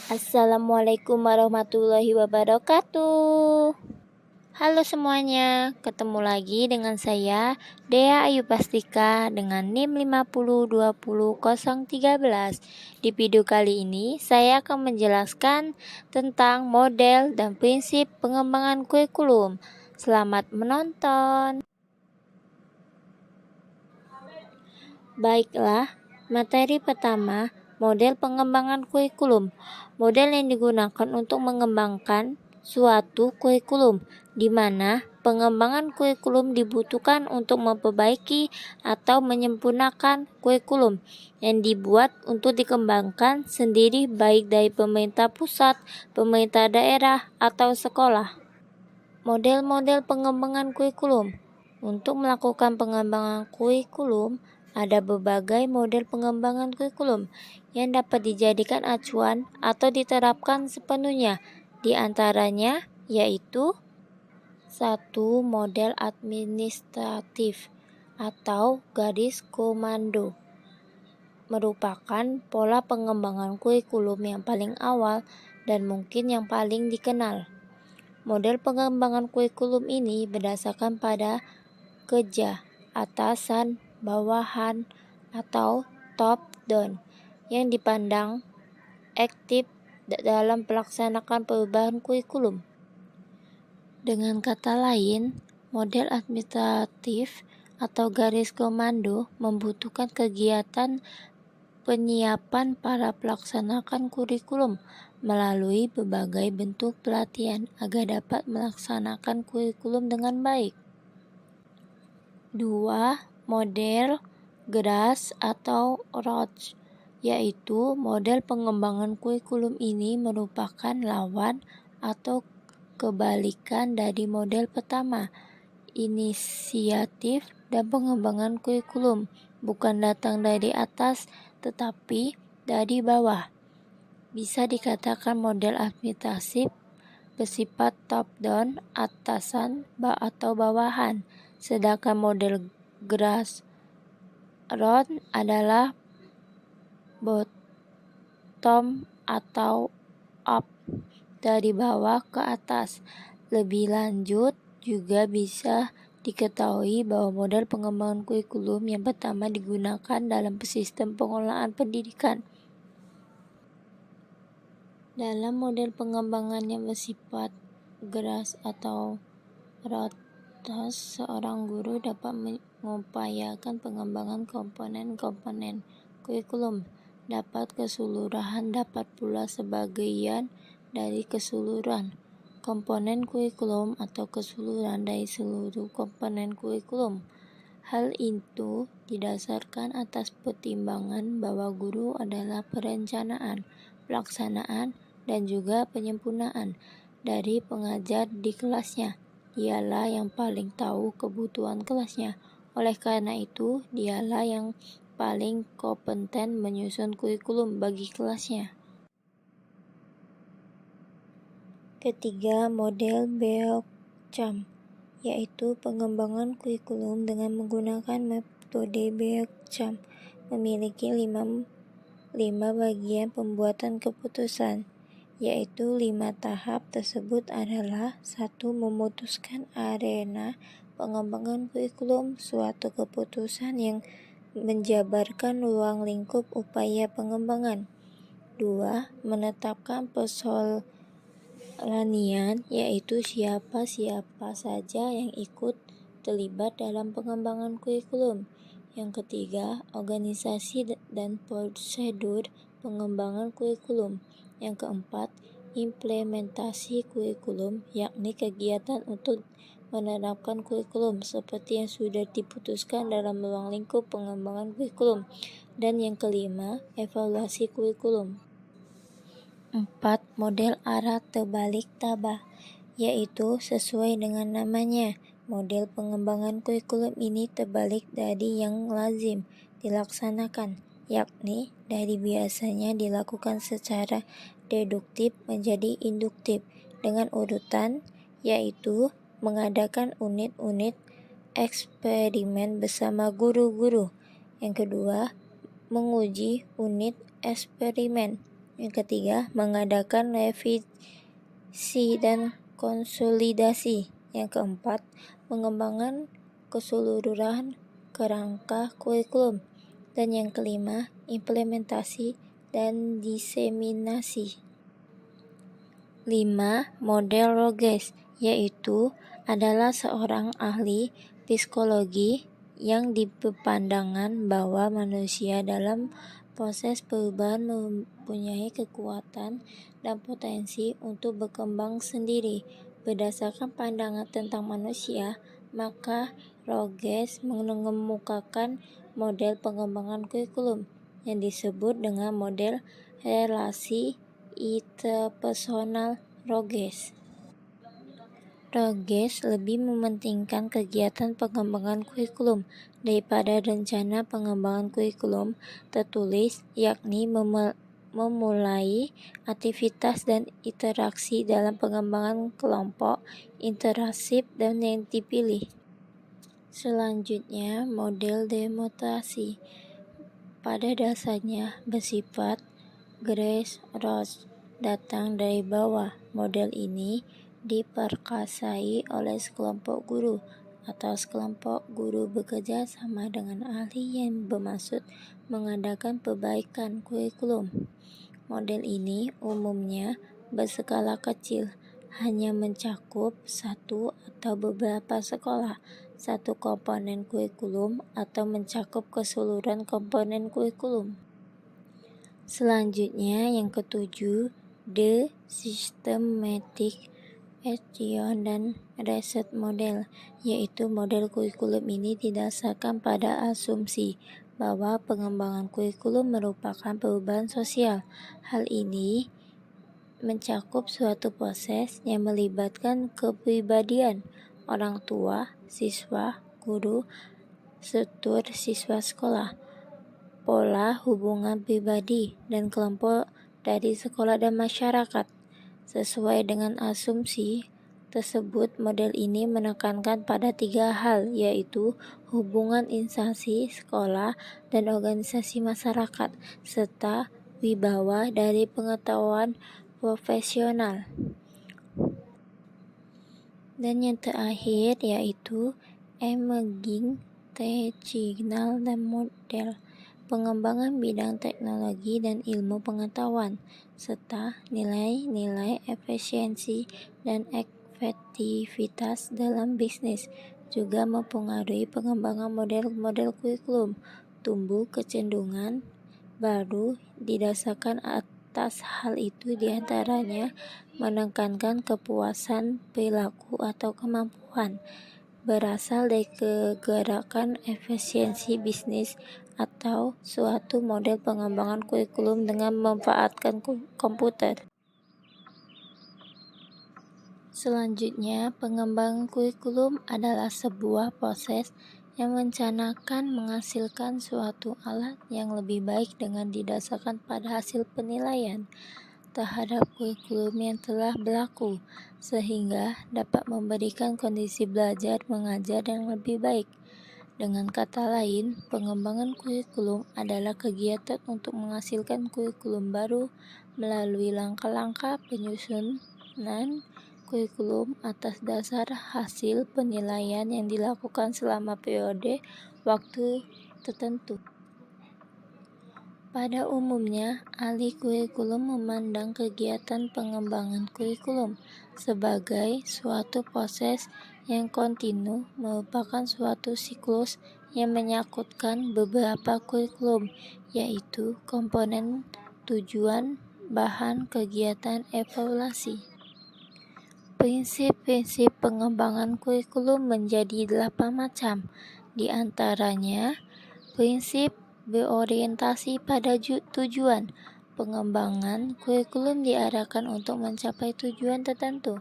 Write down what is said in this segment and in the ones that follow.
Assalamualaikum warahmatullahi wabarakatuh. Halo semuanya, ketemu lagi dengan saya Dea Ayu Pastika dengan NIM 5020013. Di video kali ini saya akan menjelaskan tentang model dan prinsip pengembangan kurikulum. Selamat menonton. Baiklah, materi pertama, model pengembangan kurikulum. Model yang digunakan untuk mengembangkan suatu kurikulum, di mana pengembangan kurikulum dibutuhkan untuk memperbaiki atau menyempurnakan kurikulum yang dibuat untuk dikembangkan sendiri baik dari pemerintah pusat, pemerintah daerah, atau sekolah. Model-model pengembangan kurikulum. Untuk melakukan pengembangan kurikulum, ada berbagai model pengembangan kurikulum yang dapat dijadikan acuan atau diterapkan sepenuhnya. Di antaranya yaitu 1. Model administratif atau garis komando merupakan pola pengembangan kurikulum yang paling awal dan mungkin yang paling dikenal. Model pengembangan kurikulum ini berdasarkan pada kerja atasan, bawahan, atau top-down yang dipandang aktif dalam pelaksanaan perubahan kurikulum. Dengan kata lain, model administratif atau garis komando membutuhkan kegiatan penyiapan para pelaksanaan kurikulum melalui berbagai bentuk pelatihan agar dapat melaksanakan kurikulum dengan baik. 2. Model GRAS atau ROTS, yaitu model pengembangan kurikulum ini merupakan lawan atau kebalikan dari model pertama. Inisiatif dan pengembangan kurikulum bukan datang dari atas tetapi dari bawah. Bisa dikatakan model administratif bersifat top-down, atasan atau bawahan, sedangkan model grassroots adalah bottom atau up, dari bawah ke atas. Lebih lanjut, juga bisa diketahui bahwa model pengembangan kurikulum yang pertama digunakan dalam sistem pengelolaan pendidikan. Dalam model pengembangan yang bersifat GRAS atau ROTS, seorang guru dapat mengupayakan pengembangan komponen-komponen kurikulum, dapat keseluruhan, dapat pula sebagian dari keseluruhan komponen kurikulum atau keseluruhan dari seluruh komponen kurikulum. Hal itu didasarkan atas pertimbangan bahwa guru adalah perencanaan, pelaksanaan, dan juga penyempurnaan dari pengajar di kelasnya. Dialah yang paling tahu kebutuhan kelasnya. Oleh karena itu, dialah yang paling kompeten menyusun kurikulum bagi kelasnya. Ketiga, model Beocham, yaitu pengembangan kurikulum dengan menggunakan metode Beocham, memiliki lima bagian pembuatan keputusan, yaitu 5 tahap tersebut adalah 1. Memutuskan arena pengembangan kurikulum, suatu keputusan yang menjabarkan ruang lingkup upaya pengembangan. 2. Menetapkan persolanian, yaitu siapa saja yang ikut terlibat dalam pengembangan kurikulum. Yang ketiga, organisasi dan prosedur pengembangan kurikulum. Yang keempat, implementasi kurikulum, yakni kegiatan untuk menerapkan kurikulum seperti yang sudah diputuskan dalam ruang lingkup pengembangan kurikulum. Dan yang kelima, evaluasi kurikulum. 4. Model arah terbalik tabah, yaitu sesuai dengan namanya, model pengembangan kurikulum ini terbalik dari yang lazim dilaksanakan, yakni dari biasanya dilakukan secara deduktif menjadi induktif dengan urutan, yaitu mengadakan unit-unit eksperimen bersama guru-guru. Yang kedua, menguji unit eksperimen. Yang ketiga, mengadakan revisi dan konsolidasi. Yang keempat, mengembangkan keseluruhan kerangka kurikulum. Dan yang kelima, implementasi dan diseminasi. 5. Model Rogers, yaitu adalah seorang ahli psikologi yang berpandangan bahwa manusia dalam proses perubahan mempunyai kekuatan dan potensi untuk berkembang sendiri. Berdasarkan pandangan tentang manusia, maka Rogers mengemukakan model pengembangan kurikulum yang disebut dengan model relasi interpersonal Rogers. Rogers lebih mementingkan kegiatan pengembangan kurikulum daripada rencana pengembangan kurikulum tertulis, yakni memulai aktivitas dan interaksi dalam pengembangan kelompok, interaktif dan yang dipilih. Selanjutnya, model demokrasi pada dasarnya bersifat grassroots, datang dari bawah. Model ini diperkasai oleh sekelompok guru atau sekelompok guru bekerja sama dengan ahli yang bermaksud mengadakan perbaikan kurikulum. Model ini umumnya berskala kecil, hanya mencakup satu atau beberapa sekolah, satu komponen kurikulum, atau mencakup keseluruhan komponen kurikulum. Selanjutnya, yang ketujuh, The Systematic Action dan Research Model, yaitu model kurikulum ini didasarkan pada asumsi bahwa pengembangan kurikulum merupakan perubahan sosial. Hal ini mencakup suatu proses yang melibatkan kepribadian orang tua, siswa, guru, struktur siswa sekolah, pola hubungan pribadi dan kelompok dari sekolah dan masyarakat. Sesuai dengan asumsi tersebut, model ini menekankan pada 3 hal, yaitu hubungan instansi, sekolah, dan organisasi masyarakat, serta wibawa dari pengetahuan profesional. Dan yang terakhir yaitu emerging technical dan model, pengembangan bidang teknologi dan ilmu pengetahuan, serta nilai-nilai efisiensi dan efektivitas dalam bisnis juga mempengaruhi pengembangan model-model kurikulum. Tumbuh kecenderungan baru didasarkan atas hal itu, diantaranya menekankan kepuasan perilaku atau kemampuan berasal dari kegerakan efisiensi bisnis atau suatu model pengembangan kurikulum dengan memanfaatkan komputer. Selanjutnya, pengembangan kurikulum adalah sebuah proses yang merencanakan menghasilkan suatu alat yang lebih baik dengan didasarkan pada hasil penilaian terhadap kurikulum yang telah berlaku, sehingga dapat memberikan kondisi belajar mengajar yang lebih baik. Dengan kata lain, pengembangan kurikulum adalah kegiatan untuk menghasilkan kurikulum baru melalui langkah-langkah penyusunan kurikulum atas dasar hasil penilaian yang dilakukan selama periode waktu tertentu. Pada umumnya, ahli kurikulum memandang kegiatan pengembangan kurikulum sebagai suatu proses yang kontinu, merupakan suatu siklus yang menyangkutkan beberapa kurikulum, yaitu komponen, tujuan, bahan, kegiatan, evaluasi. Prinsip-prinsip pengembangan kurikulum menjadi 8 macam, di antaranya prinsip berorientasi pada tujuan. Pengembangan kurikulum diarahkan untuk mencapai tujuan tertentu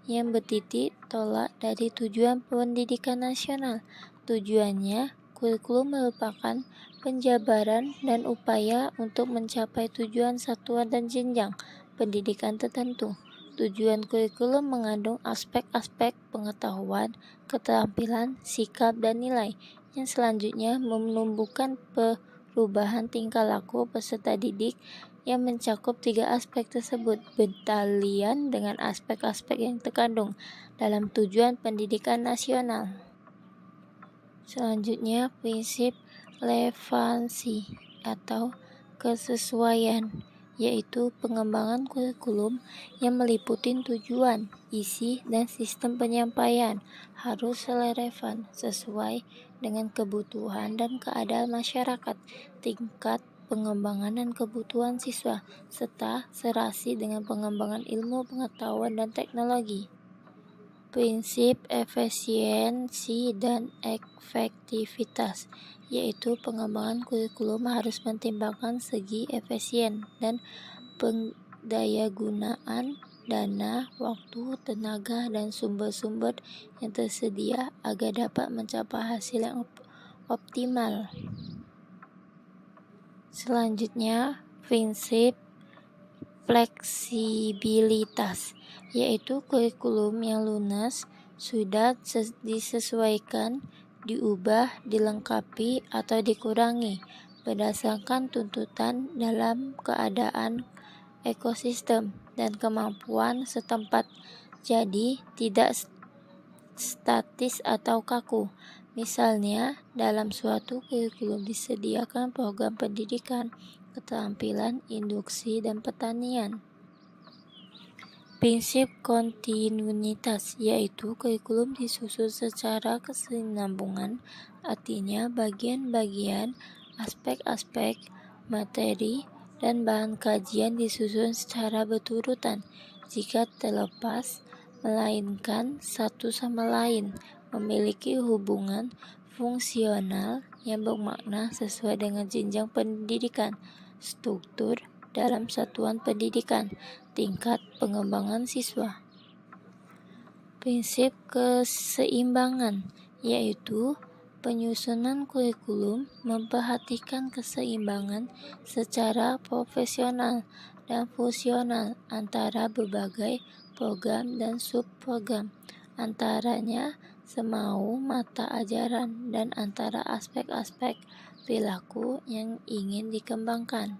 yang bertitik tolak dari tujuan pendidikan nasional. Tujuannya, kurikulum merupakan penjabaran dan upaya untuk mencapai tujuan satuan dan jenjang pendidikan tertentu. Tujuan kurikulum mengandung aspek-aspek pengetahuan, keterampilan, sikap, dan nilai yang selanjutnya menumbuhkan perubahan tingkah laku peserta didik yang mencakup 3 aspek tersebut bertalian dengan aspek-aspek yang terkandung dalam tujuan pendidikan nasional. Selanjutnya, prinsip relevansi atau kesesuaian, yaitu pengembangan kurikulum yang meliputi tujuan, isi, dan sistem penyampaian harus relevan sesuai dengan kebutuhan dan keadaan masyarakat, tingkat pengembangan dan kebutuhan siswa, serta serasi dengan pengembangan ilmu pengetahuan dan teknologi. Prinsip efisiensi dan efektivitas, yaitu pengembangan kurikulum harus mempertimbangkan segi efisien dan pendayagunaan dana, waktu, tenaga, dan sumber-sumber yang tersedia agar dapat mencapai hasil yang optimal. Selanjutnya, prinsip fleksibilitas, yaitu kurikulum yang lunas sudah disesuaikan, diubah, dilengkapi, atau dikurangi berdasarkan tuntutan dalam keadaan ekosistem dan kemampuan setempat, jadi tidak statis atau kaku. Misalnya, dalam suatu kurikulum disediakan program pendidikan, keterampilan, induksi, dan pertanian. Prinsip kontinuitas, yaitu kurikulum disusun secara kesinambungan, artinya bagian-bagian, aspek-aspek, materi, dan bahan kajian disusun secara berurutan. Jika terlepas, melainkan satu sama lain, memiliki hubungan fungsional yang bermakna sesuai dengan jenjang pendidikan, struktur dalam satuan pendidikan, tingkat pengembangan siswa. Prinsip keseimbangan, yaitu penyusunan kurikulum memperhatikan keseimbangan secara profesional dan fungsional antara berbagai program dan subprogram, antaranya semau mata ajaran, dan antara aspek-aspek perilaku yang ingin dikembangkan.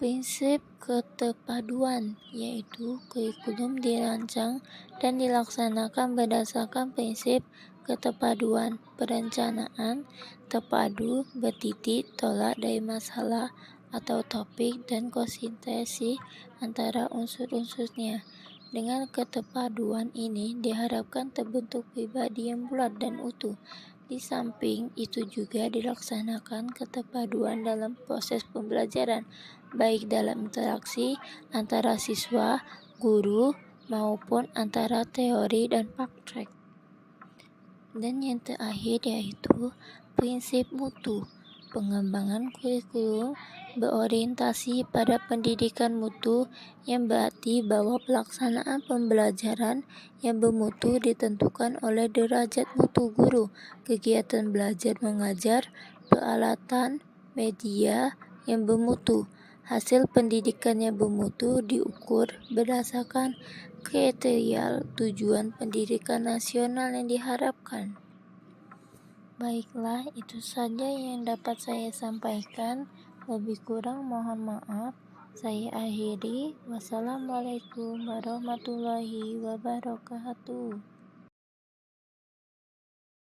Prinsip keterpaduan, yaitu kurikulum dirancang dan dilaksanakan berdasarkan prinsip keterpaduan, perencanaan terpadu, bertitik tolak dari masalah atau topik, dan konsistensi antara unsur-unsurnya. Dengan keterpaduan ini diharapkan terbentuk pribadi yang bulat dan utuh. Di samping itu juga dilaksanakan keterpaduan dalam proses pembelajaran, baik dalam interaksi antara siswa, guru, maupun antara teori dan praktek. Dan yang terakhir yaitu prinsip mutu. Pengembangan kurikulum berorientasi pada pendidikan mutu, yang berarti bahwa pelaksanaan pembelajaran yang bermutu ditentukan oleh derajat mutu guru, kegiatan belajar mengajar, peralatan, media yang bermutu. Hasil pendidikan yang bermutu diukur berdasarkan kriteria tujuan pendidikan nasional yang diharapkan. Baiklah, itu saja yang dapat saya sampaikan. Lebih kurang mohon maaf. Saya akhiri. Wassalamualaikum warahmatullahi wabarakatuh.